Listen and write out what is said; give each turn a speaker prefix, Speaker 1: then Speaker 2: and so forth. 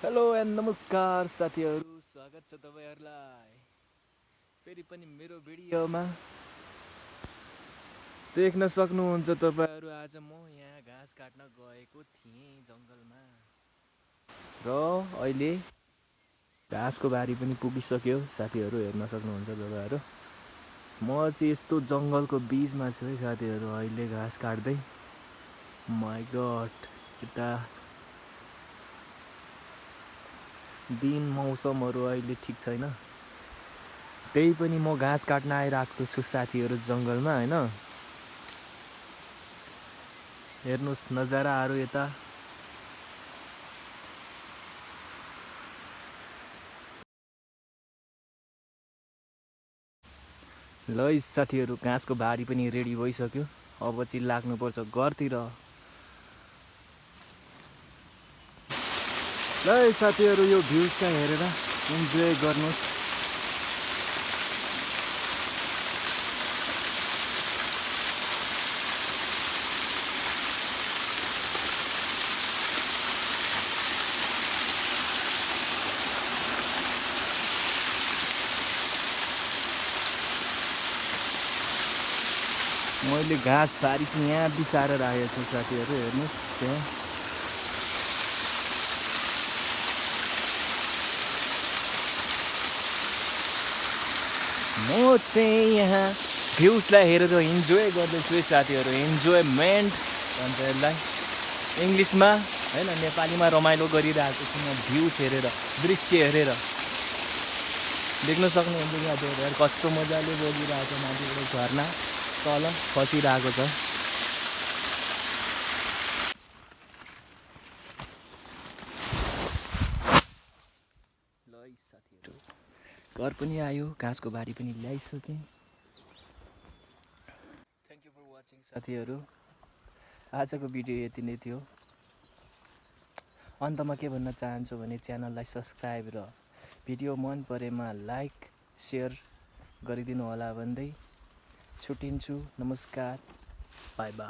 Speaker 1: Hello and नमस्कार साथीहरू, स्वागत छ तपाईहरुलाई फेरि पनि मेरो भिडियोमा। देख्न सक्नुहुन्छ तपाईहरु, आज म यहाँ घाँस काट्न गएको थिएँ जंगलमा र अहिले घाँसको बारी पनि पुगिसक्यो। साथीहरू हेर्न सक्नुहुन्छ तपाईहरु, म चाहिँ यस्तो जंगलको बीचमा छु है साथीहरू, अहिले घाँस काट्दै। माय गॉड, यता दिन मौसमहरु अहिले ठीक छैन, त्यही पनि म घाँस काट्न आइराखेको छु साथीहरू जंगलमा हैन। हेर्नुस् नजाराहरु यता। ल साथीहरू, घाँसको बारी पनि रेडी भइसक्यो। अब चाहिँ लाग्नुपर्छ घरतिर। ल साथीहरू, यो भ्यू चाहिँ हेरेर इन्जोय गर्नुस्। मैले घाँस बारी चाहिँ यहाँ बिचारेर आएको छु साथीहरू, हेर्नुस् त्यहाँ। म चाहिँ यहाँ भ्यूजलाई हेरेर इन्जोय गर्दैछु है साथीहरू। इन्जोयमेन्ट भन्छ यसलाई इङ्ग्लिसमा हैन, नेपालीमा रमाइलो गरिरहेको छु म भ्यूज हेरेर, दृश्य हेरेर। देख्न सक्नुहुन्छ यहाँ हेरेर कस्तो मजाले बगिरहेको, माथिबाट झर्ना तल खसिरहेको छ। ल साथीहरू, घर पनि आयो, घाँसको बारी पनि ल्याइसकेँ। थ्याङ्क यू फर वाचिङ साथीहरू। आजको भिडियो यति नै थियो। अन्तमा के भन्न चाहन्छु भने च्यानललाई सब्स्क्राइब र भिडियो मन परेमा लाइक सेयर गरिदिनु होला भन्दै छुट्टिन्छु। नमस्कार, बाई बाई।